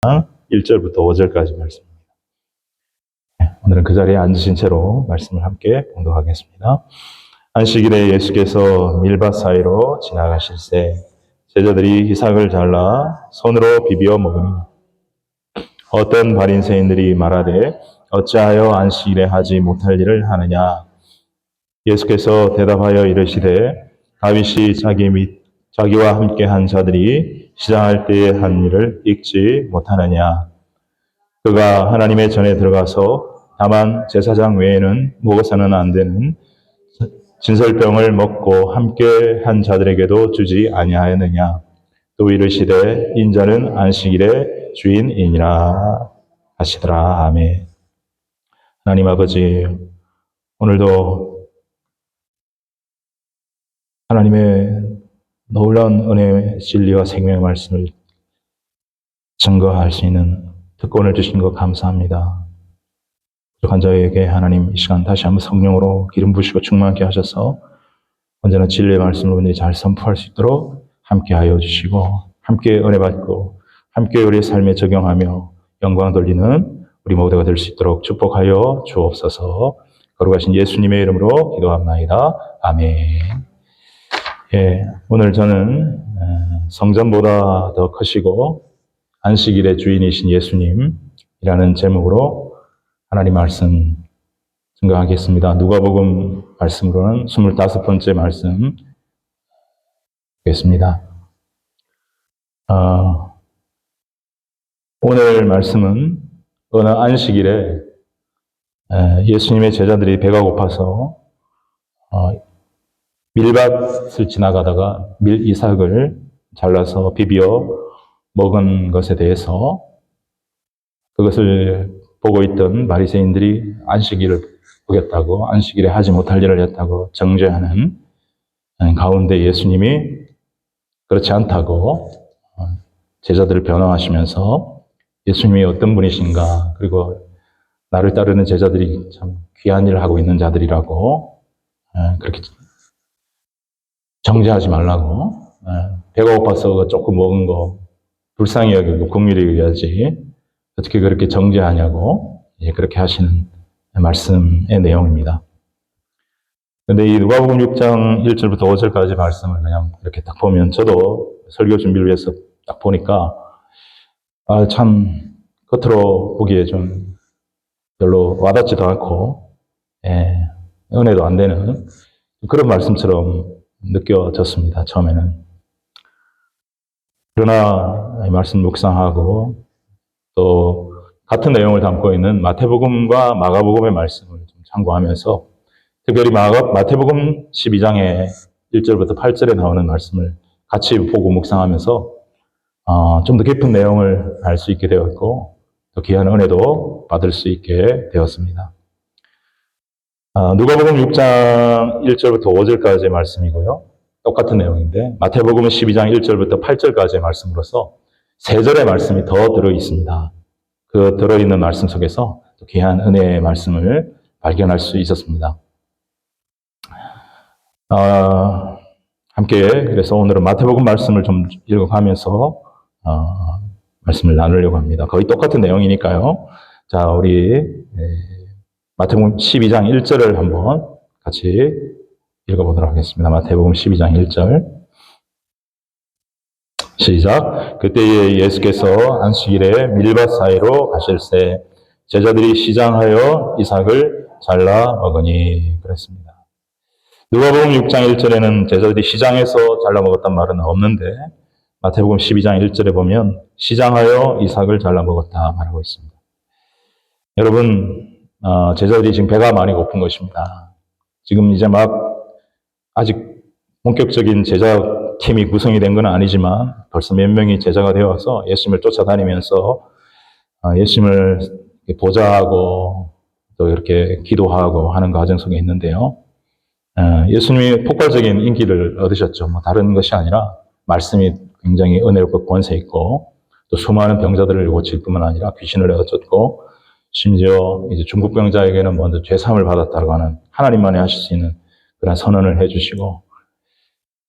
1절부터 5절까지 말씀입니다. 오늘은 그 자리에 앉으신 채로 말씀을 함께 봉독하겠습니다. 안식일에 예수께서 밀밭 사이로 지나가실새 제자들이 이삭을 잘라 손으로 비벼 먹으니 어떤 바리새인들이 말하되 어찌하여 안식일에 하지 못할 일을 하느냐. 예수께서 대답하여 이르시되 다윗이 자기와 함께 한 자들이 시장할 때에 한 일을 읽지 못하느냐. 그가 하나님의 전에 들어가서 다만 제사장 외에는 먹어서는 안 되는 진설병을 먹고 함께 한 자들에게도 주지 아니하였느냐. 또 이르시되 인자는 안식일의 주인이니라 하시더라. 아멘. 하나님 아버지, 오늘도 하나님의 놀라운 은혜의 진리와 생명의 말씀을 증거할 수 있는 특권을 주신 것 감사합니다. 부족한 자에게 하나님 이 시간 다시 한번 성령으로 기름 부으시고 충만하게 하셔서 언제나 진리의 말씀을 우리들이 잘 선포할 수 있도록 함께 하여 주시고 함께 은혜 받고 함께 우리의 삶에 적용하며 영광 돌리는 우리 모두가 될 수 있도록 축복하여 주옵소서. 거룩하신 예수님의 이름으로 기도합나이다. 아멘. 예, 오늘 저는 성전보다 더 크시고 안식일의 주인이신 예수님이라는 제목으로 하나님 말씀 증거하겠습니다. 누가복음 말씀으로는 25번째 말씀 보겠습니다. 오늘 말씀은 어느 안식일에 예수님의 제자들이 배가 고파서 밀밭을 지나가다가 이삭을 잘라서 비벼 먹은 것에 대해서 그것을 보고 있던 바리새인들이 안식일을 어겼다고 안식일에 하지 못할 일을 했다고 정죄하는 가운데 예수님이 그렇지 않다고 제자들을 변호하시면서 예수님이 어떤 분이신가, 그리고 나를 따르는 제자들이 참 귀한 일을 하고 있는 자들이라고 그렇게 정죄하지 말라고, 배가 고파서 조금 먹은 거 불쌍히 여기고 긍휼히 여겨야지 어떻게 그렇게 정죄하냐고 그렇게 하시는 말씀의 내용입니다. 그런데 이 누가복음 6장 1절부터 5절까지 말씀을 그냥 이렇게 딱 보면 저도 설교 준비를 위해서 딱 보니까 참 겉으로 보기에 좀 별로 와닿지도 않고 은혜도 안 되는 그런 말씀처럼 느껴졌습니다. 처음에는. 그러나 이 말씀 묵상하고 또 같은 내용을 담고 있는 마태복음과 마가복음의 말씀을 좀 참고하면서 특별히 마태복음 12장의 1절부터 8절에 나오는 말씀을 같이 보고 묵상하면서 좀 더 깊은 내용을 알 수 있게 되었고 또 귀한 은혜도 받을 수 있게 되었습니다. 누가복음 6장 1절부터 5절까지의 말씀이고요. 똑같은 내용인데 마태복음 12장 1절부터 8절까지의 말씀으로서 3절의 말씀이 더 들어 있습니다. 그 들어있는 말씀 속에서 또 귀한 은혜의 말씀을 발견할 수 있었습니다. 함께 그래서 오늘은 마태복음 말씀을 좀 읽어가면서 말씀을 나누려고 합니다. 거의 똑같은 내용이니까요. 자, 우리 마태복음 12장 1절을 한번 같이 읽어보도록 하겠습니다. 마태복음 12장 1절 시작. 그때에 예수께서 안식일에 밀밭 사이로 가실새 제자들이 시장하여 이삭을 잘라 먹으니 그랬습니다. 누가복음 6장 1절에는 제자들이 시장에서 잘라 먹었단 말은 없는데 마태복음 12장 1절에 보면 시장하여 이삭을 잘라 먹었다 말하고 있습니다. 여러분, 제자들이 지금 배가 많이 고픈 것입니다. 지금 이제 아직 본격적인 제자팀이 구성이 된 건 아니지만 벌써 몇 명이 제자가 되어서 예수님을 쫓아다니면서 예수님을 보좌하고 또 이렇게 기도하고 하는 과정 속에 있는데요. 예수님이 폭발적인 인기를 얻으셨죠. 다른 것이 아니라 말씀이 굉장히 은혜롭고 권세 있고 또 수많은 병자들을 고칠 뿐만 아니라 귀신을 내어쫓고 심지어 이제 중국 병자에게는 먼저 죄사함을 받았다고 하는 하나님만이 하실 수 있는 그런 선언을 해주시고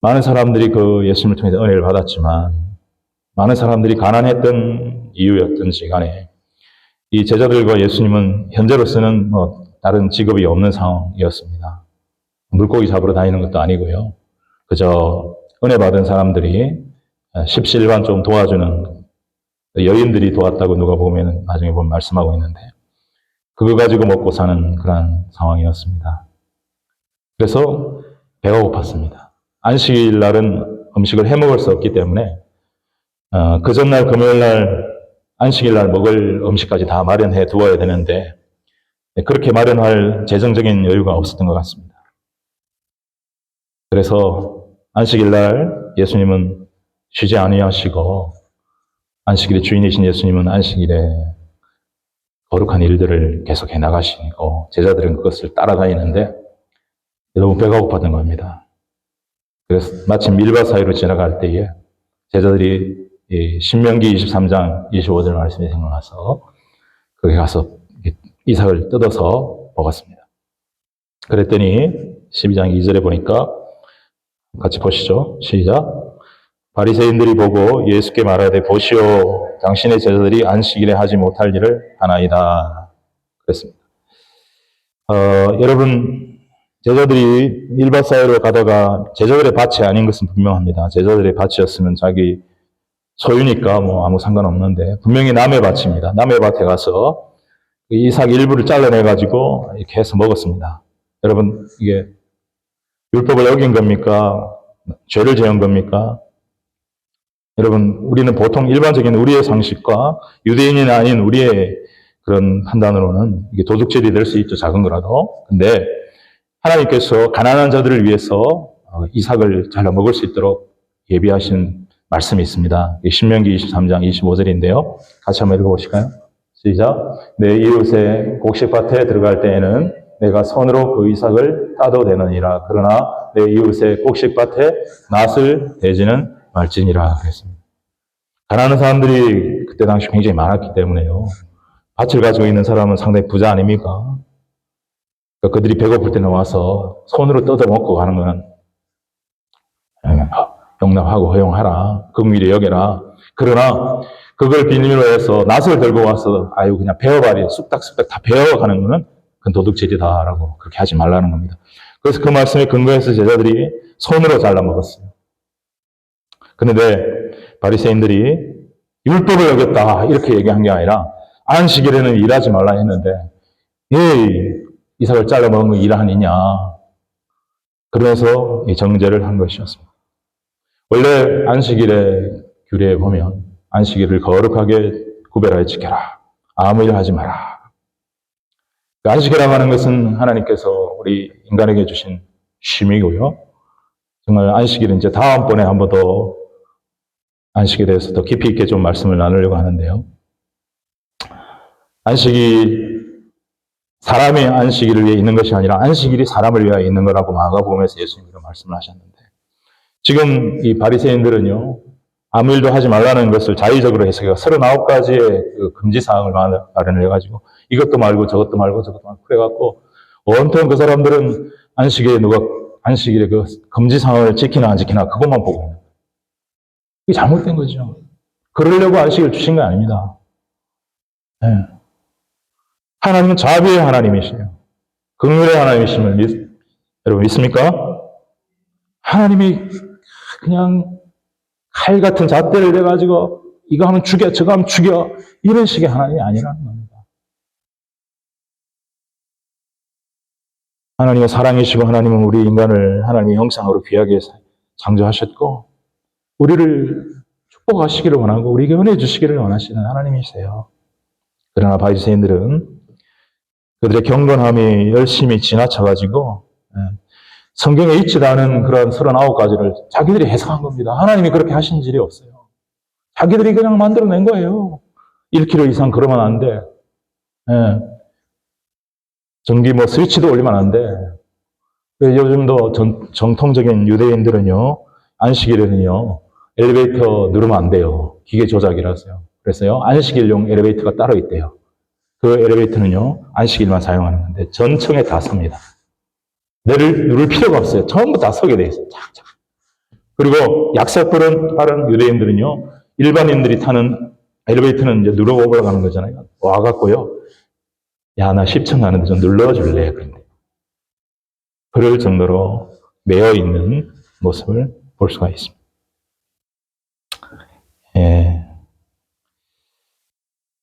많은 사람들이 그 예수님을 통해서 은혜를 받았지만 많은 사람들이 가난했던 이유였던지 간에 이 제자들과 예수님은 현재로서는 다른 직업이 없는 상황이었습니다. 물고기 잡으러 다니는 것도 아니고요. 그저 은혜 받은 사람들이 십시일반 좀 도와주는 여인들이 도왔다고 누가 보면 나중에 보면 말씀하고 있는데 그거 가지고 먹고 사는 그런 상황이었습니다. 그래서 배가 고팠습니다. 안식일 날은 음식을 해 먹을 수 없기 때문에 그 전날 금요일 날 안식일 날 먹을 음식까지 다 마련해 두어야 되는데 그렇게 마련할 재정적인 여유가 없었던 것 같습니다. 그래서 안식일 날 예수님은 쉬지 아니하시고 안식일의 주인이신 예수님은 안식일에 거룩한 일들을 계속해 나가시고 제자들은 그것을 따라다니는데 너무 배가 고팠던 겁니다. 그래서 마침 밀밭 사이로 지나갈 때에 제자들이 신명기 23장 25절 말씀이 생각나서 거기 가서 이삭을 뜯어서 먹었습니다. 그랬더니 12장 2절에 보니까 같이 보시죠. 시작. 바리새인들이 보고 예수께 말하되 보시오 당신의 제자들이 안식일에 하지 못할 일을 하나이다. 그랬습니다. 여러분 제자들이 밀밭 사이로 가다가 제자들의 밭이 아닌 것은 분명합니다. 제자들의 밭이었으면 자기 소유니까 아무 상관없는데 분명히 남의 밭입니다. 남의 밭에 가서 이삭 일부를 잘라내가지고 이렇게 해서 먹었습니다. 여러분 이게 율법을 어긴 겁니까? 죄를 지은 겁니까? 여러분 우리는 보통 일반적인 우리의 상식과 유대인이 아닌 우리의 그런 판단으로는 이게 도둑질이 될 수 있죠. 작은 거라도. 근데 하나님께서 가난한 자들을 위해서 이삭을 잘라 먹을 수 있도록 예비하신 말씀이 있습니다. 신명기 23장 25절인데요. 같이 한번 읽어보실까요? 시작. 내 이웃의 곡식밭에 들어갈 때에는 내가 손으로 그 이삭을 따도 되느니라. 그러나 내 이웃의 곡식밭에 낫을 대지는 말지니라 그랬습니다. 가난한 사람들이 그때 당시 굉장히 많았기 때문에요. 밭을 가지고 있는 사람은 상당히 부자 아닙니까? 그러니까 그들이 배고플 때 나와서 손으로 뜯어 먹고 가는 건 용납하고 허용하라. 긍휼히 여겨라. 그러나 그걸 비밀로 해서 낫을 들고 와서 그냥 베어버리 쑥닥쑥닥 다 베어가는 거는 그건 도둑질이다라고 그렇게 하지 말라는 겁니다. 그래서 그 말씀에 근거해서 제자들이 손으로 잘라 먹었어요. 그런데 바리새인들이 율법을 어겼다 이렇게 얘기한 게 아니라 안식일에는 일하지 말라 했는데 이삭을 잘라 먹은 거 일하느냐 그러면서 정죄를 한 것이었습니다. 원래 안식일의 규례에 보면 안식일을 거룩하게 구별하여 지켜라. 아무 일 하지 마라. 안식이라고 하는 것은 하나님께서 우리 인간에게 주신 쉼이고요. 정말 안식일은 이제 다음번에 한 번 더 안식에 대해서 더 깊이 있게 좀 말씀을 나누려고 하는데요. 안식이 사람의 안식일을 위해 있는 것이 아니라 안식일이 사람을 위하여 있는 거라고 마가복음에서 예수님께서 말씀을 하셨는데 지금 이 바리새인들은요. 아무 일도 하지 말라는 것을 자의적으로 해석해서 39가지의 그 금지사항을 마련을 해가지고 이것도 말고 저것도 말고 저것도 말고 그래갖고 온통 그 사람들은 안식일에 그 금지사항을 지키나 안 지키나 그것만 보고 있는 거예요. 이게 잘못된 거죠. 그러려고 안식일 주신 거 아닙니다. 네. 하나님은 자비의 하나님이시에요. 긍휼의 하나님이심을 여러분 믿습니까? 하나님이 그냥 칼 같은 잣대를 내가지고 이거 하면 죽여 저거 하면 죽여 이런 식의 하나님이 아니라는 겁니다. 하나님은 사랑이시고 하나님은 우리 인간을 하나님의 형상으로 귀하게 창조하셨고 우리를 축복하시기를 원하고 우리에게 은혜 주시기를 원하시는 하나님이세요. 그러나 바리새인들은 그들의 경건함이 열심히 지나쳐가지고 성경에 있지도 않은 그런 39가지를 자기들이 해석한 겁니다. 하나님이 그렇게 하신 일이 없어요. 자기들이 그냥 만들어낸 거예요. 1kg 이상 그러면 안 돼. 전기 스위치도 올리면 안 돼. 요즘도 정통적인 유대인들은요, 안식일에는요, 엘리베이터 누르면 안 돼요. 기계 조작이라서요. 그래서요, 안식일용 엘리베이터가 따로 있대요. 그 엘리베이터는요, 안식일만 사용하는 건데, 전층에 다 섭니다. 누를 필요가 없어요. 전부 다 서게 돼 있어요. 착착. 그리고 약삭 빠른 유대인들은요, 일반인들이 타는 엘리베이터는 이제 누르고 올라가는 거잖아요. 와갖고요. 야, 나 10층 가는데 좀 눌러줄래? 그런데. 그럴 정도로 매여 있는 모습을 볼 수가 있습니다. 예.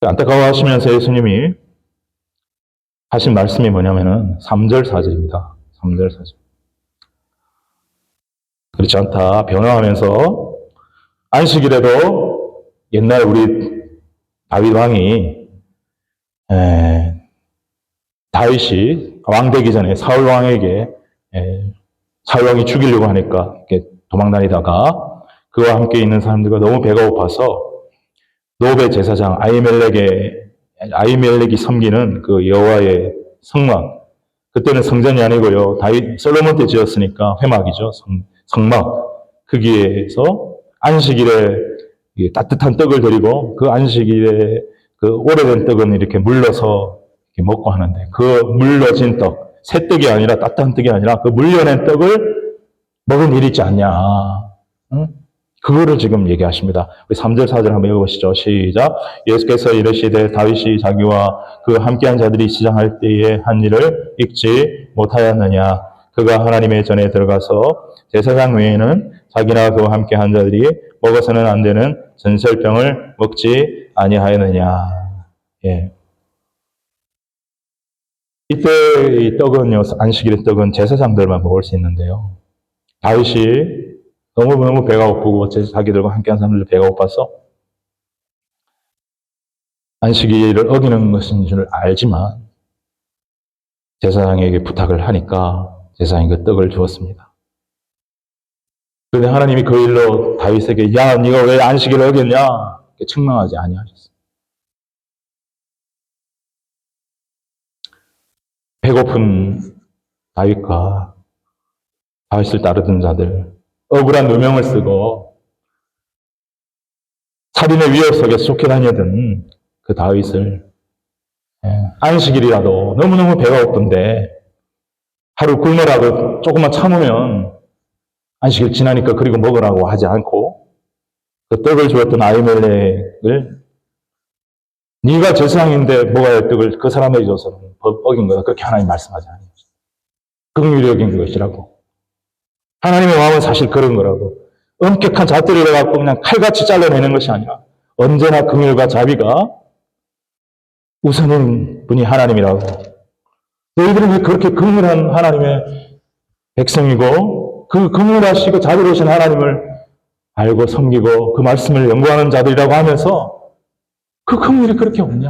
안타까워하시면서 예수님이 하신 말씀이 뭐냐면은 3절 4절입니다. 3절 4절. 그렇지 않다. 변화하면서 안식일에도 옛날 우리 다윗 왕이 다윗이 왕 되기 전에 사울 왕에게 사울 왕이 죽이려고 하니까 이렇게 도망다니다가 그와 함께 있는 사람들과 너무 배가 고파서 노베 제사장 아히멜렉이 섬기는 그 여호와의 성막, 그때는 성전이 아니고요, 다윗 솔로몬 때 지었으니까 회막이죠. 성막. 거기에서 안식일에 따뜻한 떡을 드리고 그 안식일에 그 오래된 떡은 이렇게 물러서 이렇게 먹고 하는데, 그 물러진 떡, 새 떡이 아니라 따뜻한 떡이 아니라 그 물려낸 떡을 먹은 일이 있지 않냐. 응? 그거를 지금 얘기하십니다. 우리 3절 4절 한번 읽어보시죠. 시작. 예수께서 이르시되 다윗이 자기와 그 함께한 자들이 시장할 때에 한 일을 읽지 못하였느냐. 그가 하나님의 전에 들어가서 제사장 외에는 자기나 그와 함께한 자들이 먹어서는 안 되는 전설병을 먹지 아니하였느냐. 예. 이때 이 떡은요, 안식일의 떡은 제사장들만 먹을 수 있는데요. 다윗이 너무너무 배가 고프고 자기들과 함께한 사람들 배가 고파서 안식일을 어기는 것인 줄 알지만 제사장에게 부탁을 하니까 제사장이 그 떡을 주었습니다. 그런데 하나님이 그 일로 다윗에게 야, 네가 왜 안식일을 어겼냐? 책망하지 아니하셨어요. 배고픈 다윗과 다윗을 따르던 자들, 억울한 누명을 쓰고 살인의 위협 속에서 쫓겨다니던 그 다윗을 안식일이라도 너무너무 배가 고픈데 하루 굶으라고 조금만 참으면 안식일 지나니까 그리고 먹으라고 하지 않고 그 떡을 주었던 아히멜렉을 네가 제사장인데 먹어야 할 떡을 그 사람에게 줘서는 어긴 거다. 그렇게 하나님 말씀하지 않으셨어요. 긍휼히 여긴 것이라고. 하나님의 마음은 사실 그런 거라고. 엄격한 잣대를 해갖고 그냥 칼같이 잘라내는 것이 아니라 언제나 긍휼과 자비가 우선인 분이 하나님이라고. 너희들은 왜 그렇게 긍휼한 하나님의 백성이고 그 긍휼하시고 자비로우신 하나님을 알고 섬기고 그 말씀을 연구하는 자들이라고 하면서 그 긍휼이 그렇게 없냐.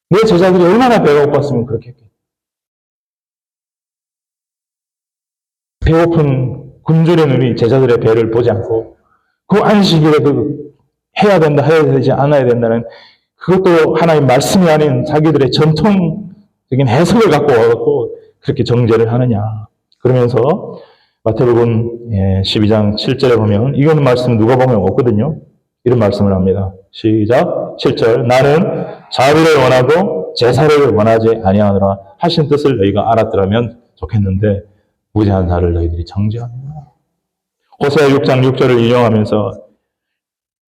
내 제자들이 얼마나 배가 고팠으면 그렇게 했겠냐. 배고픈 굶주린 눈이 제자들의 배를 보지 않고 그 안식일에 해야 된다, 해야 되지 않아야 된다는 그것도 하나님 말씀이 아닌 자기들의 전통적인 해석을 갖고 와갖고 그렇게 정죄를 하느냐. 그러면서 마태복음 12장 7절에 보면 이거는 말씀 누가 보면 없거든요. 이런 말씀을 합니다. 시작. 7절. 나는 자비를 원하고 제사를 원하지 아니하노라 하신 뜻을 너희가 알았더라면 좋겠는데 무지한 자를 너희들이 정죄하느냐. 호세아 6장 6절을 인용하면서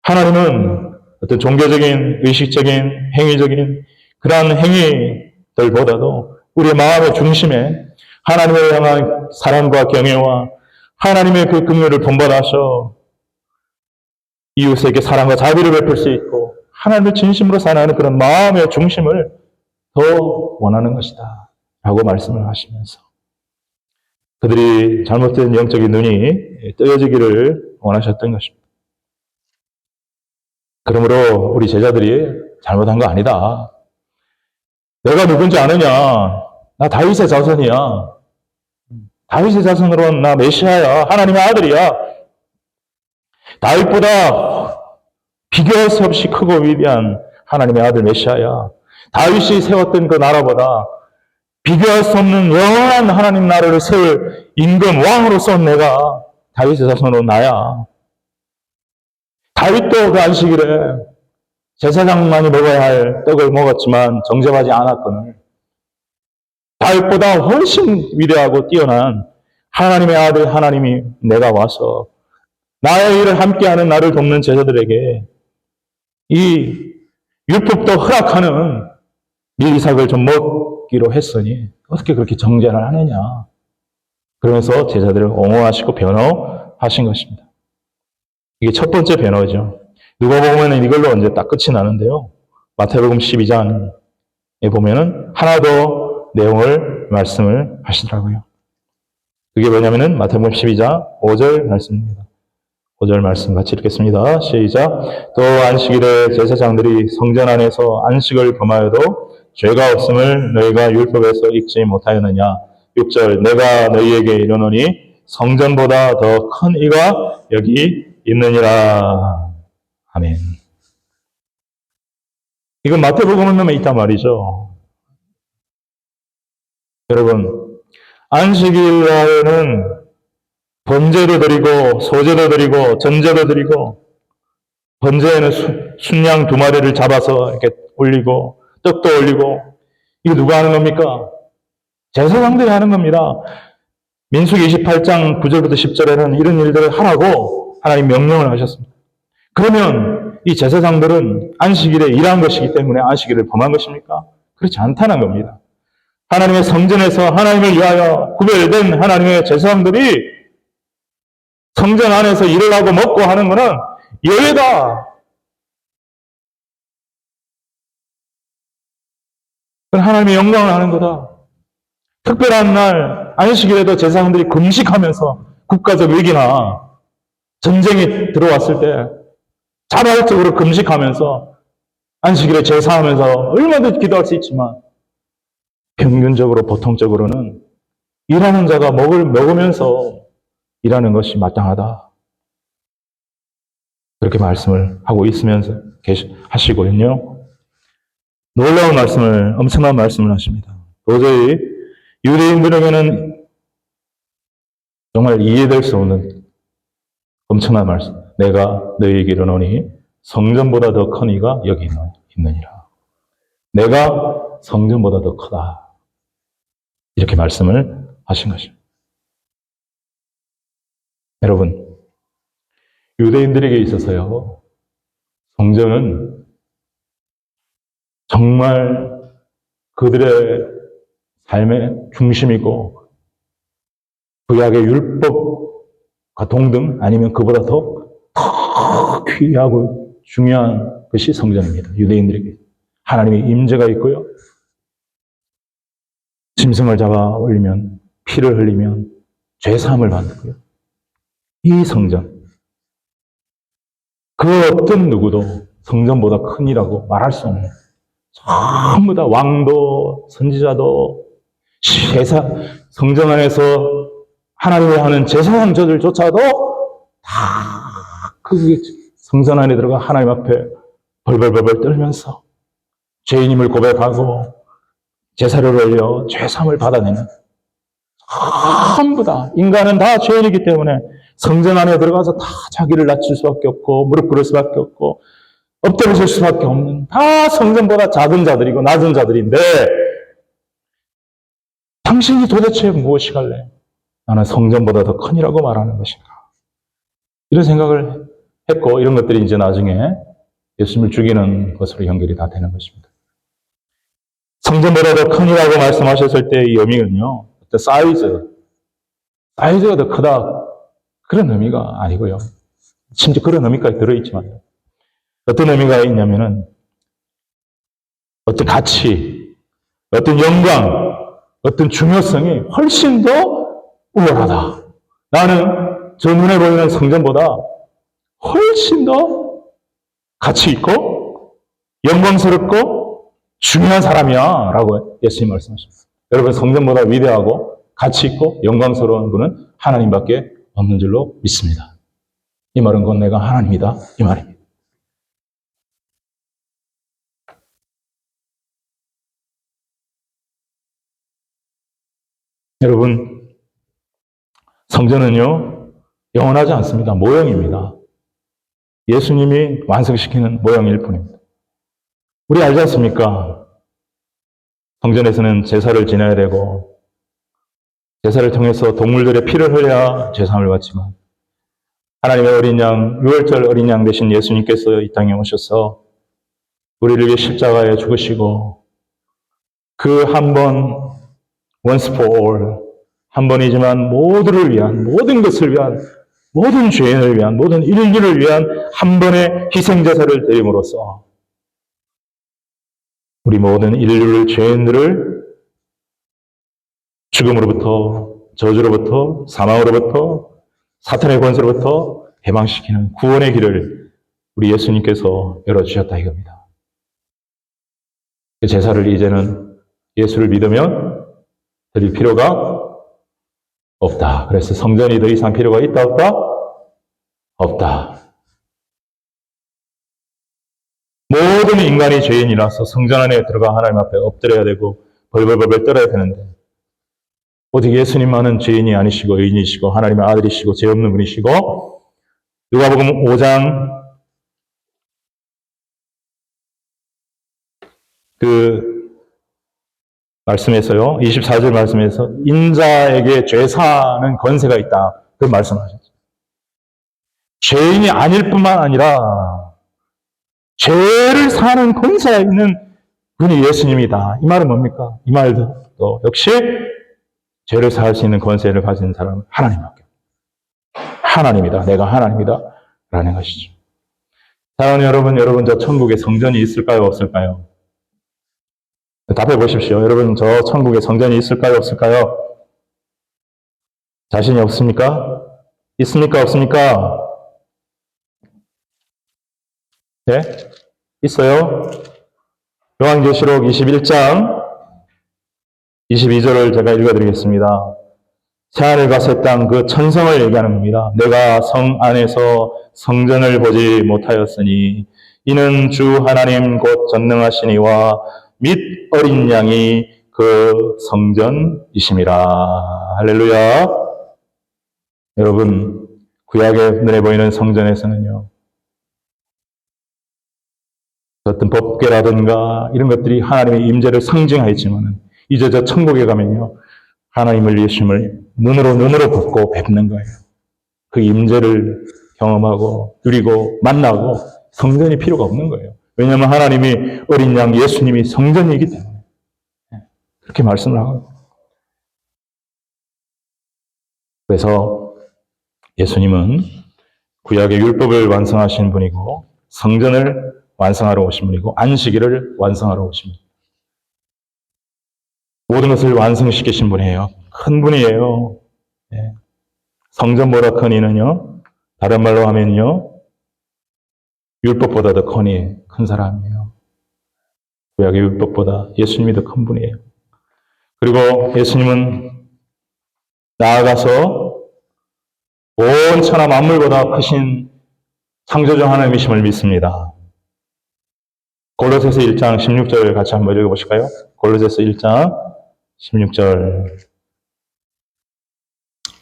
하나님은 어떤 종교적인, 의식적인, 행위적인 그러한 행위들보다도 우리의 마음의 중심에 하나님을 향한 사랑과 경외와 하나님의 그 긍휼을 본받아서 이웃에게 사랑과 자비를 베풀 수 있고 하나님을 진심으로 사랑하는 그런 마음의 중심을 더 원하는 것이다 라고 말씀을 하시면서 그들이 잘못된 영적인 눈이 뜨여지기를 원하셨던 것입니다. 그러므로 우리 제자들이 잘못한 거 아니다. 내가 누군지 아느냐? 나 다윗의 자손이야. 다윗의 자손으로 나 메시아야. 하나님의 아들이야. 다윗보다 비교할 수 없이 크고 위대한 하나님의 아들 메시아야. 다윗이 세웠던 그 나라보다 비교할 수 없는 영원한 하나님 나라를 세울 임금 왕으로서 내가 다윗의 자손으로 나야. 다윗도 그 안식일에 제사장만이 먹어야 할 떡을 먹었지만 정죄하지 않았거늘 다윗보다 훨씬 위대하고 뛰어난 하나님의 아들 하나님이 내가 와서 나의 일을 함께하는 나를 돕는 제자들에게 이 율법도 허락하는 이삭을 좀 먹기로 했으니 어떻게 그렇게 정죄를 하느냐. 그러면서 제자들을 옹호하시고 변호하신 것입니다. 이게 첫 번째 변호죠. 누가 보면 이걸로 이제 딱 끝이 나는데요. 마태복음 12장에 보면은 하나 더 내용을 말씀을 하시더라고요. 그게 뭐냐면은 마태복음 12장 5절 말씀입니다. 5절 말씀 같이 읽겠습니다. 시작. 또 안식일에 제사장들이 성전 안에서 안식을 범하여도 죄가 없음을 너희가 율법에서 읽지 못하였느냐. 6절. 내가 너희에게 이르노니 성전보다 더 큰 이가 여기 있느니라. 아멘. 이건 마태복음에 있단 말이죠. 여러분, 안식일날에는 번제도 드리고 소제도 드리고 전제도 드리고, 번제에는 순양 2마리를 잡아서 이렇게 올리고 떡도 올리고, 이거 누가 하는 겁니까? 제사장들이 하는 겁니다. 민수기 28장 9절부터 10절에는 이런 일들을 하라고 하나님 명령을 하셨습니다. 그러면 이 제사장들은 안식일에 일한 것이기 때문에 안식일을 범한 것입니까? 그렇지 않다는 겁니다. 하나님의 성전에서 하나님을 위하여 구별된 하나님의 제사장들이 성전 안에서 일을 하고 먹고 하는 것은 예외다. 그건 하나님의 영광을 하는 거다. 특별한 날 안식일에도 제사장들이 금식하면서 국가적 위기나 전쟁이 들어왔을 때 자발적으로 금식하면서 안식일에 제사하면서 얼마든지 기도할 수 있지만, 평균적으로 보통적으로는 일하는 자가 먹으면서 일하는 것이 마땅하다. 그렇게 말씀을 하고 있으면서 하시고요. 놀라운 말씀을, 엄청난 말씀을 하십니다. 도저히 유대인들에게는 정말 이해될 수 없는 엄청난 말씀. 내가 너희에게 이르노니 성전보다 더 큰 이가 여기 있느니라. 내가 성전보다 더 크다. 이렇게 말씀을 하신 것입니다. 여러분, 유대인들에게 있어서요, 성전은 정말 그들의 삶의 중심이고, 구약의 율법과 동등 아니면 그보다 더 귀하고 중요한 것이 성전입니다. 유대인들에게 하나님의 임재가 있고요, 짐승을 잡아 올리면, 피를 흘리면 죄사함을 받고요. 이 성전, 그 어떤 누구도 성전보다 큰이라고 말할 수 없는, 전부 다 왕도 선지자도 성전 안에서 하나님을 하는 제사장들조차도 다 그 성전 안에 들어가 하나님 앞에 벌벌벌벌 떨면서 죄인임을 고백하고 제사를 올려 죄사함을 받아내는, 전부 다 인간은 다 죄인이기 때문에 성전 안에 들어가서 다 자기를 낮출 수밖에 없고 무릎 꿇을 수밖에 없고 엎드려질 수밖에 없는, 다 성전보다 작은 자들이고 낮은 자들인데, 당신이 도대체 무엇이갈래? 나는 성전보다 더 큰이라고 말하는 것인가? 이런 생각을 했고, 이런 것들이 이제 나중에 예수님을 죽이는 것으로 연결이 다 되는 것입니다. 성전보다 더 큰이라고 말씀하셨을 때 이 의미는요, 사이즈가 더 크다, 그런 의미가 아니고요. 심지어 그런 의미까지 들어있지만, 어떤 의미가 있냐면은, 어떤 가치, 어떤 영광, 어떤 중요성이 훨씬 더 우월하다. 나는 저 눈에 보이는 성전보다 훨씬 더 가치 있고 영광스럽고 중요한 사람이야 라고 예수님 말씀하십니다. 여러분, 성전보다 위대하고 가치 있고 영광스러운 분은 하나님밖에 없는 줄로 믿습니다. 이 말은 곧 내가 하나님이다, 이 말입니다. 여러분, 성전은요, 영원하지 않습니다. 모형입니다. 예수님이 완성시키는 모형일 뿐입니다. 우리 알지 않습니까? 성전에서는 제사를 지내야 되고, 제사를 통해서 동물들의 피를 흘려야 제사함을 받지만, 하나님의 어린 양, 유월절 어린 양 되신 예수님께서 이 땅에 오셔서 우리를 위해 십자가에 죽으시고 그 한 번 once for all 한 번이지만 모두를 위한 모든 것을 위한 모든 죄인을 위한 모든 인류를 위한 한 번의 희생제사를 드림으로써 우리 모든 인류를 죄인들을 죽음으로부터 저주로부터 사망으로부터 사탄의 권세로부터 해방시키는 구원의 길을 우리 예수님께서 열어주셨다 이겁니다. 그 제사를 이제는 예수를 믿으면 드릴 필요가 없다. 그래서 성전이 더 이상 필요가 있다 없다? 없다. 모든 인간이 죄인이라서 성전 안에 들어가 하나님 앞에 엎드려야 되고 벌벌벌 떨어야 되는데 오직 예수님만은 죄인이 아니시고 의인이시고 하나님의 아들이시고 죄 없는 분이시고 누가복음 5장 그 말씀에서요. 24절 말씀에서 인자에게 죄사하는 권세가 있다. 그 말씀하셨죠. 죄인이 아닐 뿐만 아니라 죄를 사는 권세가 있는 분이 예수님이다. 이 말은 뭡니까? 이 말도 또 역시 죄를 사할 수 있는 권세를 가진 사람은 하나님밖에. 하나님이다. 내가 하나님이다. 라는 것이죠. 사랑하는 여러분 저 천국에 성전이 있을까요? 없을까요? 답해 보십시오. 여러분 저 천국에 성전이 있을까요? 없을까요? 자신이 없습니까? 있습니까? 없습니까? 네? 있어요. 요한계시록 21장 22절을 제가 읽어드리겠습니다. 새하늘과 새 땅 그 천성을 얘기하는 겁니다. 내가 성 안에서 성전을 보지 못하였으니 이는 주 하나님 곧 전능하신 이와 및 어린 양이 그 성전이심이라. 할렐루야. 여러분 구약의 눈에 보이는 성전에서는요 어떤 법궤라든가 이런 것들이 하나님의 임재를 상징하였지만 이제 저 천국에 가면요 하나님을 예수님을 눈으로 보고 뵙는 거예요. 그 임재를 경험하고 누리고 만나고 성전이 필요가 없는 거예요. 왜냐하면 하나님이 어린 양 예수님이 성전이기 때문에 그렇게 말씀을 하고 그래서 예수님은 구약의 율법을 완성하신 분이고 성전을 완성하러 오신 분이고 안식일을 완성하러 오신 분. 모든 것을 완성시키신 분이에요. 큰 분이에요. 네. 성전보다 큰 이는요. 다른 말로 하면요. 율법보다 더 큰 사람이에요. 구약의 율법보다 예수님이 더 큰 분이에요. 그리고 예수님은 나아가서 온 천하 만물보다 크신 창조주 하나님이심을 믿습니다. 골로새서 1장 16절 같이 한번 읽어보실까요? 골로새서 1장 16절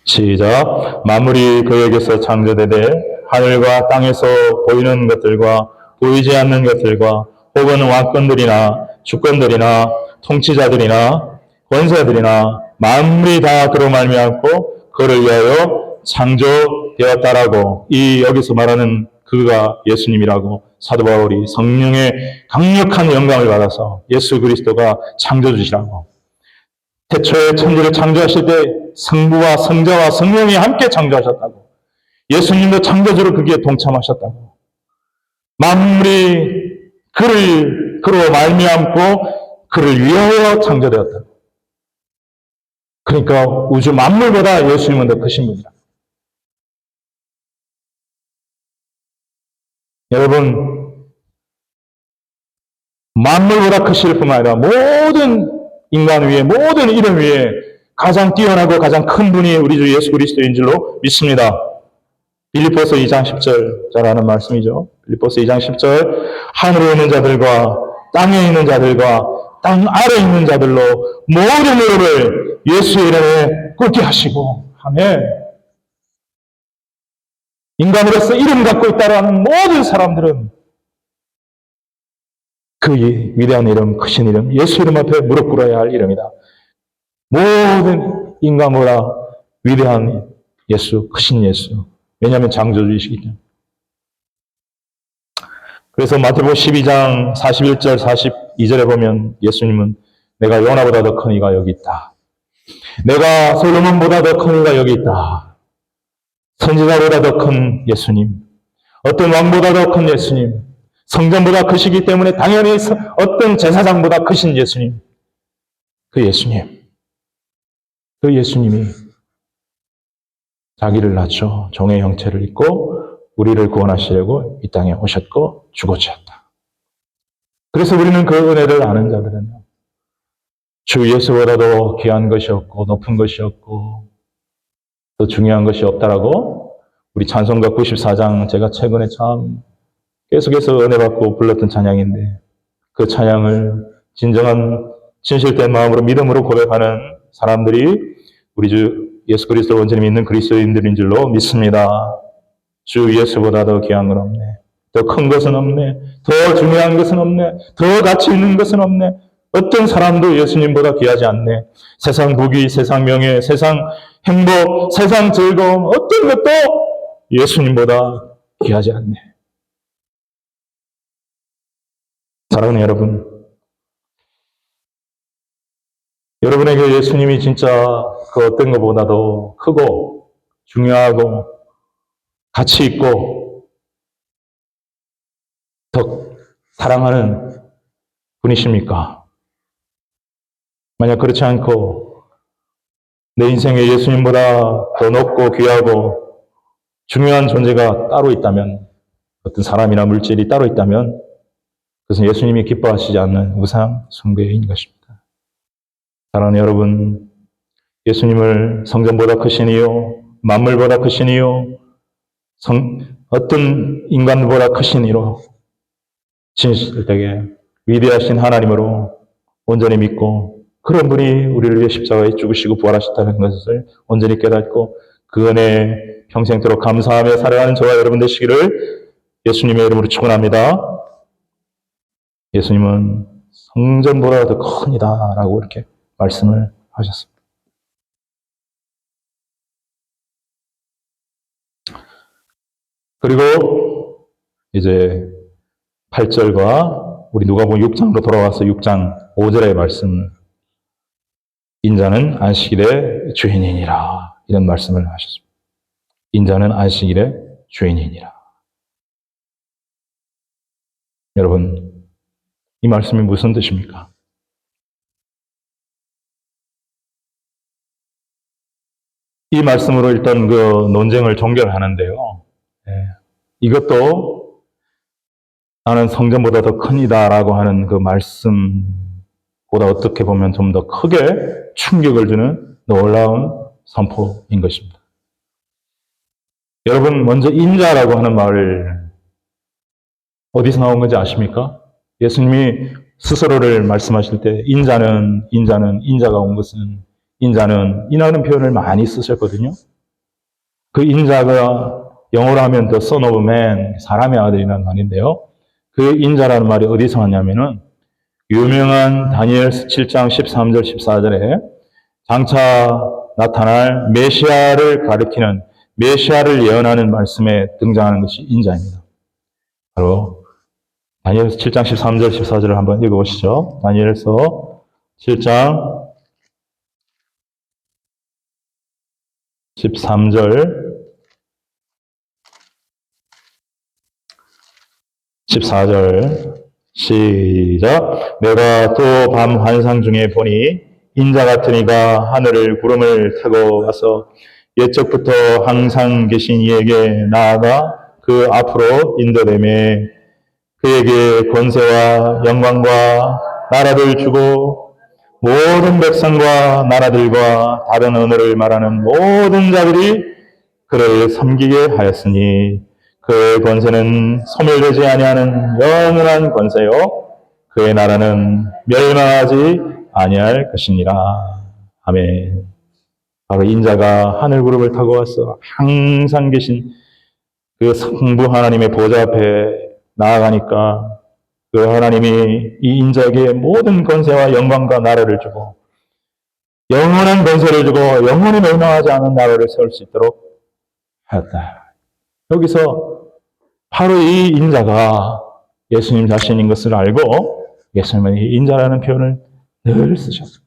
시작. 만물이 그에게서 창조되되 하늘과 땅에서 보이는 것들과 보이지 않는 것들과 혹은 왕권들이나 주권들이나 통치자들이나 권세들이나 만물이 다 그로 말미암고 그를 위하여 창조되었다라고 이 여기서 말하는 그가 예수님이라고 사도 바울이 성령의 강력한 영광을 받아서 예수 그리스도가 창조주시라고 태초에 천지를 창조하실 때 성부와 성자와 성령이 함께 창조하셨다고 예수님도 창조주로 거기에 동참하셨다고 만물이 그로 말미암고 그를 위하여 창조되었다고 그러니까 우주 만물보다 예수님은 더 크신 분이다. 여러분 만물보다 크실 뿐만 아니라 모든 인간 위에 모든 이름 위에 가장 뛰어나고 가장 큰 분이 우리 주 예수 그리스도인 줄로 믿습니다. 빌립보서 2장 10절 잘 아는 말씀이죠. 빌립보서 2장 10절 하늘에 있는 자들과 땅에 있는 자들과 땅 아래에 있는 자들로 모든 무릎을 예수의 이름에 꿇게 하시고 아멘. 인간으로서 이름 갖고 있다는 모든 사람들은 그 위대한 이름, 크신 이름, 예수 이름 앞에 무릎 꿇어야 할 이름이다. 모든 인간보다 위대한 예수, 크신 예수. 왜냐하면 창조주이시기 때문에. 그래서 마태복음 12장 41절 42절에 보면 예수님은 내가 요나보다 더 큰 이가 여기 있다. 내가 솔로몬보다 더 큰 이가 여기 있다. 선지자보다 더 큰 예수님, 어떤 왕보다 더 큰 예수님, 성전보다 크시기 때문에 당연히 어떤 제사장보다 크신 예수님, 그 예수님이 자기를 낮춰 종의 형체를 입고 우리를 구원하시려고 이 땅에 오셨고 죽어지셨다. 그래서 우리는 그 은혜를 아는 자들은요, 주 예수보다도 귀한 것이 없고 높은 것이 없고 더 중요한 것이 없다라고 우리 찬송가 94장, 제가 최근에 참 계속해서 은혜 받고 불렀던 찬양인데, 그 찬양을 진정한 진실된 마음으로 믿음으로 고백하는 사람들이 우리 주 예수 그리스도 온전히 믿는 그리스도인들인 줄로 믿습니다. 주 예수보다 더 귀한 건 없네. 더 큰 것은 없네. 더 중요한 것은 없네. 더 가치 있는 것은 없네. 어떤 사람도 예수님보다 귀하지 않네. 세상 부귀, 세상 명예, 세상 행복, 세상 즐거움, 어떤 것도 예수님보다 귀하지 않네. 사랑하는 여러분, 여러분에게 예수님이 진짜 그 어떤 것보다도 크고 중요하고 가치 있고 더 사랑하는 분이십니까? 만약 그렇지 않고 내 인생에 예수님보다 더 높고 귀하고 중요한 존재가 따로 있다면, 어떤 사람이나 물질이 따로 있다면 그것은 예수님이 기뻐하시지 않는 우상 숭배인 것입니다. 사랑하는 여러분, 예수님을 성전보다 크신 이요, 만물보다 크신 이요, 어떤 인간보다 크신 이로 진실되게 위대하신 하나님으로 온전히 믿고, 그런 분이 우리를 위해 십자가에 죽으시고 부활하셨다는 것을 온전히 깨닫고 그 은혜에 평생토록 감사하며 살아가는 저와 여러분 되시기를 예수님의 이름으로 축원합니다. 예수님은 성전보다 더 큽니다 라고 이렇게 말씀을 하셨습니다. 그리고 이제 8절과 우리 누가복음 6장으로 돌아와서 6장 5절의 말씀, 인자는 안식일의 주인이니라, 이런 말씀을 하셨습니다. 인자는 안식일의 주인이니라. 여러분, 이 말씀이 무슨 뜻입니까? 이 말씀으로 일단 그 논쟁을 종결하는데요. 이것도 나는 성전보다 더 크니다라고 하는 그 말씀보다 어떻게 보면 좀 더 크게 충격을 주는 놀라운 선포인 것입니다. 여러분, 먼저 인자라고 하는 말을 어디서 나온 건지 아십니까? 예수님이 스스로를 말씀하실 때 인자가 온 것은, 인자는 이라는 표현을 많이 쓰셨거든요. 그 인자가 영어로 하면 the son of man, 사람의 아들이라는 말인데요. 그 인자라는 말이 어디서 왔냐면은 유명한 다니엘서 7장 13절 14절에 장차 나타날 메시아를 가리키는, 메시아를 예언하는 말씀에 등장하는 것이 인자입니다. 바로 다니엘서 7장 13절 14절을 한번 읽어보시죠. 다니엘서 7장 13절 14절 시작. 내가 또 밤 환상 중에 보니 인자 같은 이가 하늘을 구름을 타고 와서 옛적부터 항상 계신 이에게 나아가 그 앞으로 인도되매 그에게 권세와 영광과 나라를 주고 모든 백성과 나라들과 다른 언어를 말하는 모든 자들이 그를 섬기게 하였으니 그의 권세는 소멸되지 아니하는 영원한 권세요 그의 나라는 멸망하지 아니할 것이니라. 아멘. 바로 인자가 하늘 구름을 타고 와서 항상 계신 그 성부 하나님의 보좌 앞에 나아가니까 그 하나님이 이 인자에게 모든 권세와 영광과 나라를 주고 영원한 권세를 주고 영원히 멸망하지 않은 나라를 세울 수 있도록 하였다. 여기서 바로 이 인자가 예수님 자신인 것을 알고 예수님은 인자라는 표현을 늘 쓰셨어요.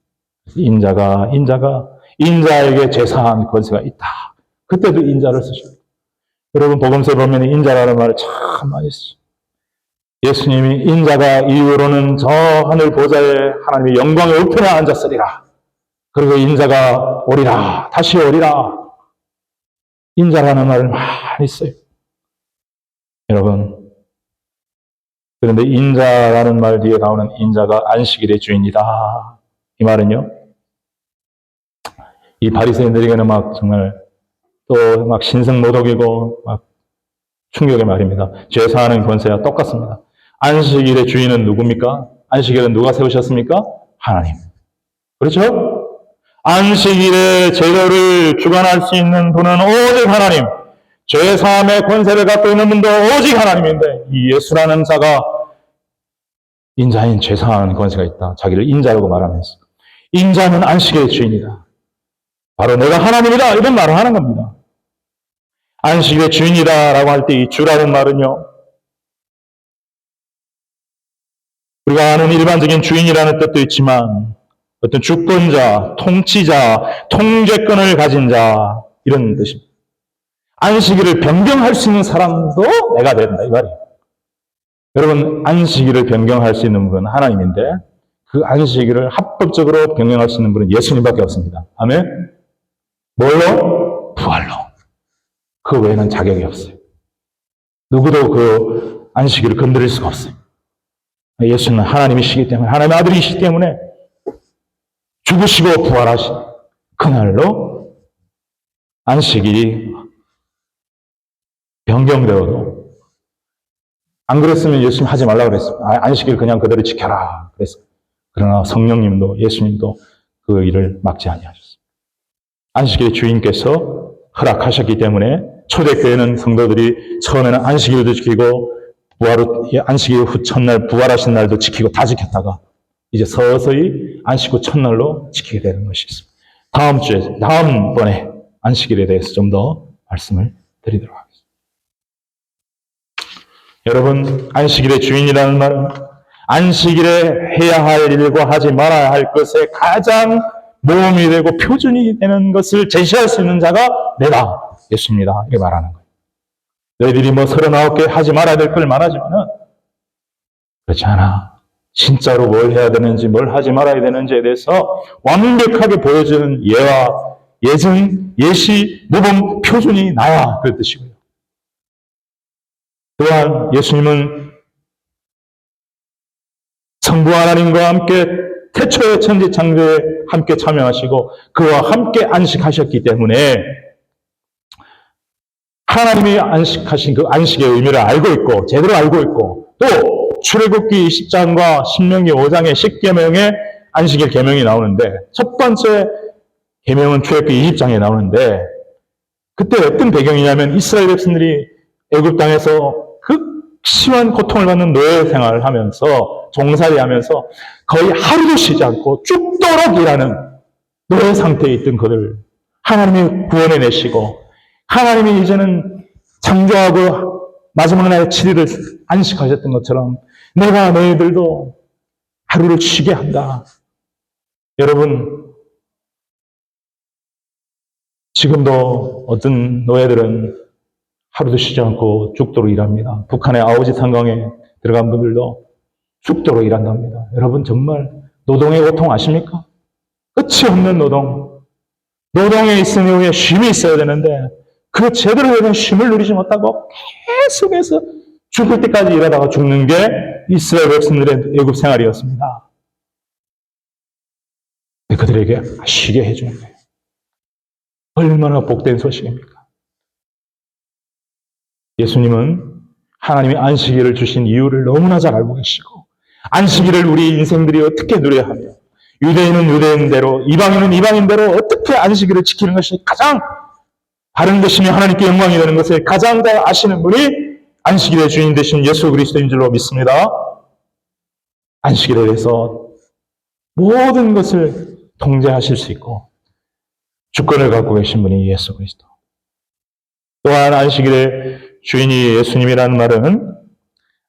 인자에게 제사한 권세가 있다. 그때도 인자를 쓰셨어요. 여러분 복음서에 보면 인자라는 말을 참 많이 쓰죠. 예수님이 인자가 이후로는 저 하늘 보좌에 하나님의 영광의 우편에 앉았으리라. 그리고 인자가 오리라. 다시 오리라. 인자라는 말을 많이 써요. 여러분, 그런데 인자라는 말 뒤에 나오는 인자가 안식일의 주인이다. 이 말은요, 이 바리새인들에게는 막 정말 또 막 신성모독이고 막 충격의 말입니다. 죄 사하는 권세와 똑같습니다. 안식일의 주인은 누굽니까? 안식일은 누가 세우셨습니까? 하나님. 그렇죠? 안식일의 제도를 주관할 수 있는 분은 오직 하나님. 죄 사함의 권세를 갖고 있는 분도 오직 하나님인데 이 예수라는 자가 인자인 죄 사하는 권세가 있다. 자기를 인자라고 말하면서 인자는 안식일의 주인이다. 바로 내가 하나님이다. 이런 말을 하는 겁니다. 안식일의 주인이다라고 할 때 이 주라는 말은요, 우리가 아는 일반적인 주인이라는 뜻도 있지만 어떤 주권자, 통치자, 통제권을 가진 자 이런 뜻입니다. 안식일을 변경할 수 있는 사람도 내가 된다 이 말이에요. 여러분 안식일을 변경할 수 있는 분은 하나님인데 그 안식일을 합법적으로 변경할 수 있는 분은 예수님밖에 없습니다. 아멘? 뭘로? 부활로. 그 외에는 자격이 없어요. 누구도 그 안식일을 건드릴 수가 없어요. 예수는 하나님이시기 때문에, 하나님의 아들이시기 때문에 죽으시고 부활하신 그날로 안식일이 변경되어도, 안 그랬으면 예수님 하지 말라고 그랬어요. 안식일 그냥 그대로 지켜라 그랬어요. 그러나 성령님도 예수님도 그 일을 막지 아니하셨어요. 안식일의 주인께서 허락하셨기 때문에 초대교회는 성도들이 처음에는 안식일도 지키고 안식일 후 첫날 부활하신 날도 지키고 다 지켰다가 이제 서서히 안식 후 첫날로 지키게 되는 것이 있습니다. 다음번에 안식일에 대해서 좀 더 말씀을 드리도록 하겠습니다. 여러분, 안식일의 주인이라는 말은 안식일에 해야 할 일과 하지 말아야 할 것에 가장 모범이 되고 표준이 되는 것을 제시할 수 있는 자가 내가 예수입니다. 이렇게 말하는 거예요. 너희들이 39개 하지 말아야 될 걸 말하지만은 그렇지 않아. 진짜로 뭘 해야 되는지, 뭘 하지 말아야 되는지에 대해서 완벽하게 보여주는 예와 예증, 예시, 모범, 표준이 나야. 그런 뜻이고요. 또한 예수님은 성부 하나님과 함께 태초의 천지 창조에 함께 참여하시고 그와 함께 안식하셨기 때문에 하나님이 안식하신 그 안식의 의미를 알고 있고 제대로 알고 있고 또 출애굽기 20장과 신명기 5장의 10계명에 안식일 계명이 나오는데 첫 번째 계명은 출애굽기 20장에 나오는데 그때 어떤 배경이냐면 이스라엘 백성들이 애굽 땅에서 극심한 고통을 받는 노예 생활을 하면서 종살이하면서 거의 하루도 쉬지 않고 죽도록 일하는 노예 상태에 있던 그들 하나님이 구원해 내시고 하나님이 이제는 창조하고 마지막 날에 7일을 안식하셨던 것처럼 내가 너희들도 하루를 쉬게 한다. 여러분 지금도 어떤 노예들은 하루도 쉬지 않고 죽도록 일합니다. 북한의 아오지 탄광에 들어간 분들도 죽도록 일한답니다. 여러분 정말 노동의 고통 아십니까? 끝이 없는 노동. 노동에 있은 이후에 쉼이 있어야 되는데 그 제대로 된 쉼을 누리지 못하고 계속해서 죽을 때까지 일하다가 죽는 게 이스라엘 백성들의 애굽 생활이었습니다. 그들에게 쉬게 해주는 거예요. 얼마나 복된 소식입니까? 예수님은 하나님이 안식일을 주신 이유를 너무나 잘 알고 계시고 안식일을 우리 인생들이 어떻게 누려야 하며 유대인은 유대인대로 이방인은 이방인대로 어떻게 안식일을 지키는 것이 가장 바른 것이며 하나님께 영광이 되는 것을 가장 잘 아시는 분이 안식일의 주인 되신 예수 그리스도인 줄로 믿습니다. 안식일에 대해서 모든 것을 통제하실 수 있고 주권을 갖고 계신 분이 예수 그리스도. 또한 안식일의 주인이 예수님이라는 말은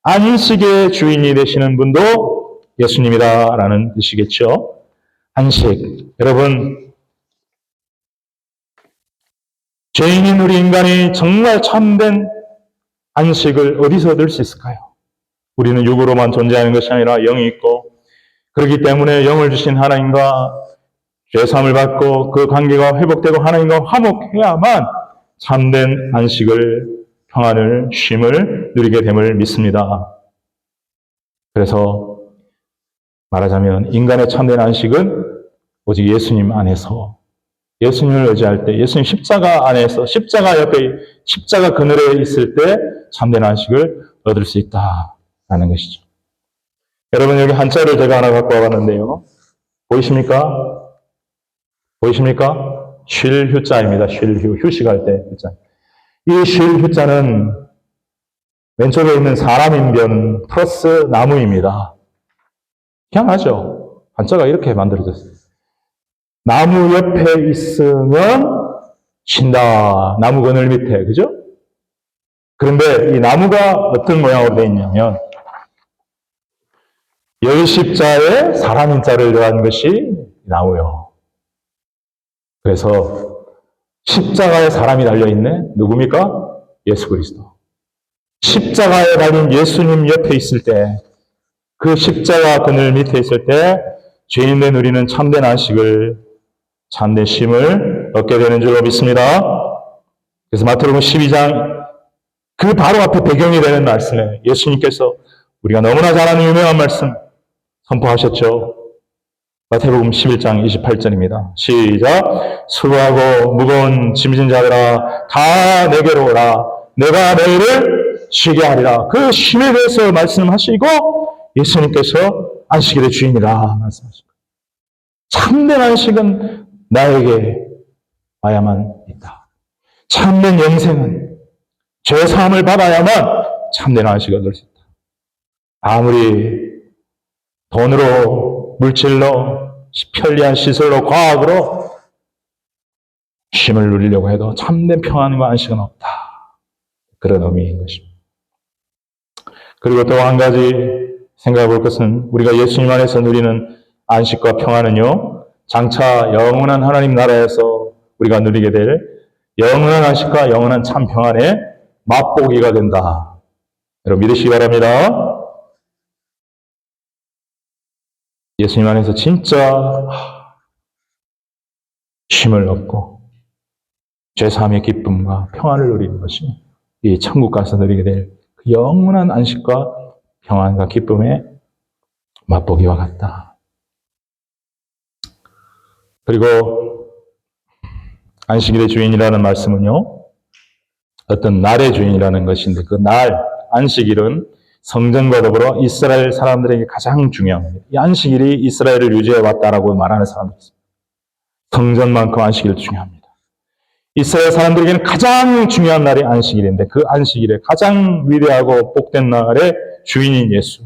안식의 주인이 되시는 분도 예수님이다라는 뜻이겠죠. 안식. 여러분, 죄인인 우리 인간이 정말 참된 안식을 어디서 얻을 수 있을까요? 우리는 육으로만 존재하는 것이 아니라 영이 있고, 그렇기 때문에 영을 주신 하나님과 죄사함을 받고 그 관계가 회복되고 하나님과 화목해야만 참된 안식을, 평안을, 쉼을 누리게 됨을 믿습니다. 그래서 말하자면 인간의 참된 안식은 오직 예수님 안에서, 예수님을 의지할 때, 예수님 십자가 안에서, 십자가 옆에, 십자가 그늘에 있을 때 참된 안식을 얻을 수 있다라는 것이죠. 여러분, 여기 한자를 제가 하나 갖고 와봤는데요. 보이십니까? 보이십니까? 쉴 휴자입니다. 쉴 휴. 휴식할 때 휴자. 이 쉴 휴자는 왼쪽에 있는 사람인변 플러스 나무입니다. 희한하죠? 한자가 이렇게 만들어졌어요. 나무 옆에 있으면 쉰다. 나무 그늘 밑에. 그죠? 그런데 이 나무가 어떤 모양으로 되어 있냐면 열십자에 사람인자를 더한 것이 나무요. 그래서 십자가에 사람이 달려있네. 누굽니까? 예수 그리스도. 십자가에 달린 예수님 옆에 있을 때, 그 십자가 그늘 밑에 있을 때 죄인된 우리는 참된 안식을, 참된 쉼을 얻게 되는 줄로 믿습니다. 그래서 마태복음 12장 그 바로 앞에 배경이 되는 말씀에 예수님께서 우리가 너무나 잘 아는 유명한 말씀 선포하셨죠. 마태복음 11장 28절입니다. 시작. 수고하고 무거운 짐진 자들아 다 내게로 오라. 내가 너희를 쉬게 하리라. 그 쉼에 대해서 말씀하시고 예수님께서 안식일의 주인이라 말씀하십니다. 참된 안식은 나에게 와야만 있다. 참된 영생은 죄사함을 받아야만 참된 안식을 얻을 수 있다. 아무리 돈으로, 물질로, 편리한 시설로, 과학으로 쉼을 누리려고 해도 참된 평안과 안식은 없다. 그런 의미인 것입니다. 그리고 또 한 가지 생각해 볼 것은 우리가 예수님 안에서 누리는 안식과 평안은요, 장차 영원한 하나님 나라에서 우리가 누리게 될 영원한 안식과 영원한 참 평안의 맛보기가 된다. 여러분 믿으시기 바랍니다. 예수님 안에서 진짜 쉼을 얻고 죄사함의 기쁨과 평안을 누리는 것이 이 천국 가서 누리게 될 그 영원한 안식과 평안과 기쁨의 맛보기와 같다. 그리고 안식일의 주인이라는 말씀은요, 어떤 날의 주인이라는 것인데 그 날, 안식일은 성전과 더불어 이스라엘 사람들에게 가장 중요한 겁니다. 이 안식일이 이스라엘을 유지해 왔다라고 말하는 사람들이 있습니다. 성전만큼 안식일이 중요합니다. 이스라엘 사람들에게는 가장 중요한 날이 안식일인데 그 안식일에 가장 위대하고 복된 날의 주인인 예수.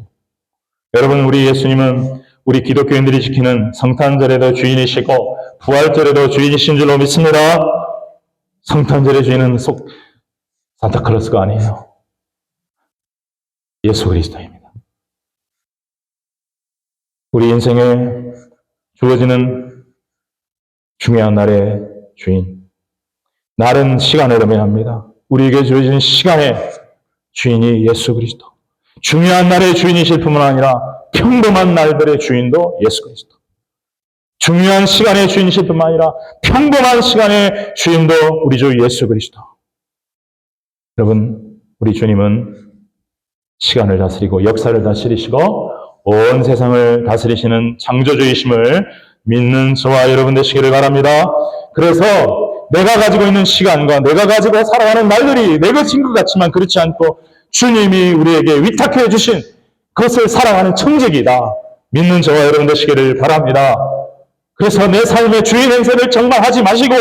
여러분, 우리 예수님은 우리 기독교인들이 지키는 성탄절에도 주인이시고 부활절에도 주인이신 줄로 믿습니다. 성탄절의 주인은 산타클로스가 아니에요. 예수 그리스도입니다. 우리 인생에 주어지는 중요한 날의 주인. 날은 시간을 의미합니다. 우리에게 주어진 시간의 주인이 예수 그리스도. 중요한 날의 주인이실 뿐만 아니라 평범한 날들의 주인도 예수 그리스도. 중요한 시간의 주인이실 뿐만 아니라 평범한 시간의 주인도 우리 주 예수 그리스도. 여러분, 우리 주님은 시간을 다스리고 역사를 다스리시고 온 세상을 다스리시는 창조주이심을 믿는 저와 여러분 되시기를 바랍니다. 그래서 내가 가지고 있는 시간과 내가 가지고 살아가는 날들이 내 것인 것 같지만 그렇지 않고 주님이 우리에게 위탁해 주신 그것을 살아가는 청지기다. 믿는 저와 여러분 되시기를 바랍니다. 그래서 내 삶의 주인 행세를 정말 하지 마시고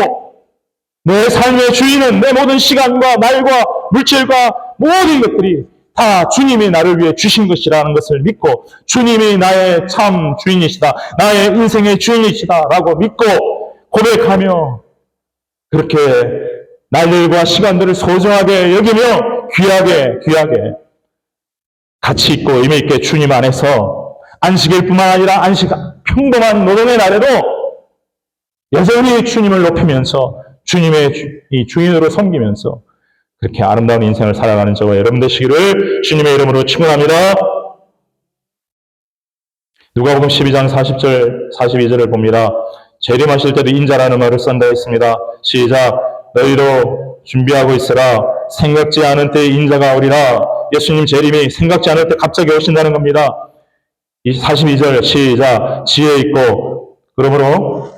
내 삶의 주인은 내 모든 시간과 날과 물질과 모든 것들이 다 주님이 나를 위해 주신 것이라는 것을 믿고 주님이 나의 참 주인이시다. 나의 인생의 주인이시다. 라고 믿고 고백하며 그렇게 날들과 시간들을 소중하게 여기며 귀하게 가치 있고 의미 있게 주님 안에서 안식일 뿐만 아니라 평범한 노동의 날에도 여전히 주님을 높이면서 주님의 이 주인으로 섬기면서 그렇게 아름다운 인생을 살아가는 저와 여러분 되시기를 주님의 이름으로 축원합니다. 누가복음 12장 40절 42절을 봅니다. 재림하실 때도 인자라는 말을 쓴다 했습니다. 시작. 너희도 준비하고 있으라. 생각지 않은 때에 인자가 오리라. 예수님 재림이 생각지 않을 때 갑자기 오신다는 겁니다. 이 42절 시작. 지혜 있고 그러므로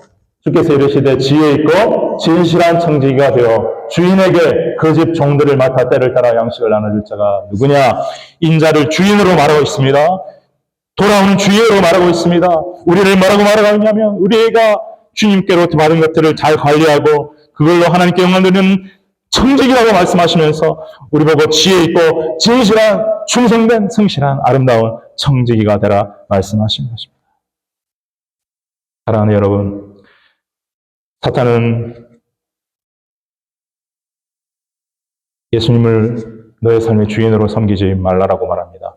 주께서 이르시되 지혜 있고 진실한 청지기가 되어 주인에게 그 집 종들을 맡아 때를 따라 양식을 나눠줄 자가 누구냐? 인자를 주인으로 말하고 있습니다. 돌아오는 주인으로 말하고 있습니다. 우리를 뭐라고 말하고 있냐면 우리가 주님께로부터 받은 것들을 잘 관리하고 그걸로 하나님께 영광 드리는 청지기라고 말씀하시면서 우리 보고 지혜 있고 진실한 충성된 성실한 아름다운 청지기가 되라 말씀하시는 것입니다. 사랑하는 여러분, 사탄은 예수님을 너의 삶의 주인으로 섬기지 말라라고 말합니다.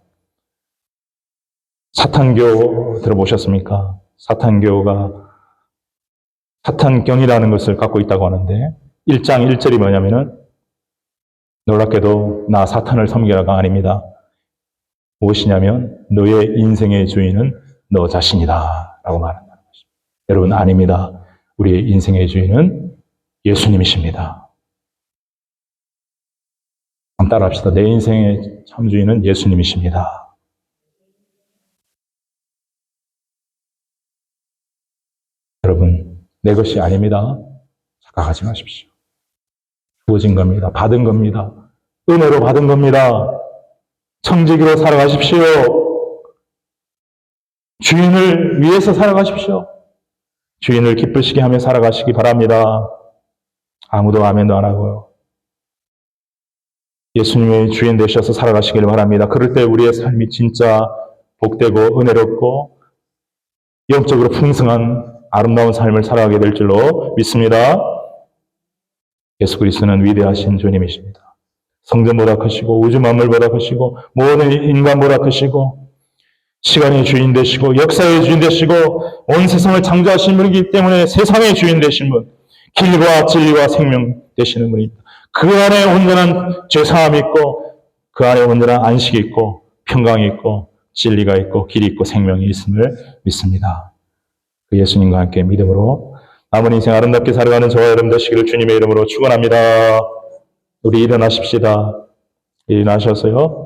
사탄교 들어보셨습니까? 사탄교가 사탄경이라는 것을 갖고 있다고 하는데 1장 1절이 뭐냐면은 놀랍게도 나 사탄을 섬기라가 아닙니다. 무엇이냐면 너의 인생의 주인은 너 자신이다 라고 말한다는 것입니다. 여러분 아닙니다. 우리의 인생의 주인은 예수님이십니다. 한번 따라합시다. 내 인생의 참 주인은 예수님이십니다. 여러분 내 것이 아닙니다. 착각하지 마십시오. 주어진 겁니다. 받은 겁니다. 은혜로 받은 겁니다. 청지기로 살아가십시오. 주인을 위해서 살아가십시오. 주인을 기쁘시게 하며 살아가시기 바랍니다. 아무도 아멘도 안 하고요. 예수님의 주인 되셔서 살아가시길 바랍니다. 그럴 때 우리의 삶이 진짜 복되고 은혜롭고 영적으로 풍성한 아름다운 삶을 살아가게 될 줄로 믿습니다. 예수 그리스도는 위대하신 주님이십니다. 성전보다 크시고 우주 만물보다 크시고 모든 인간보다 크시고 시간의 주인 되시고 역사의 주인 되시고 온 세상을 창조하신 분이기 때문에 세상의 주인 되신 분, 길과 진리와 생명 되시는 분입니다. 그 안에 온전한 죄사함이 있고 그 안에 온전한 안식이 있고 평강이 있고 진리가 있고 길이 있고 생명이 있음을 믿습니다. 그 예수님과 함께 믿음으로 남은 인생 아름답게 살아가는 저와 여러분 되시기를 주님의 이름으로 축원합니다. 우리 일어나십시다. 일어나셔서요.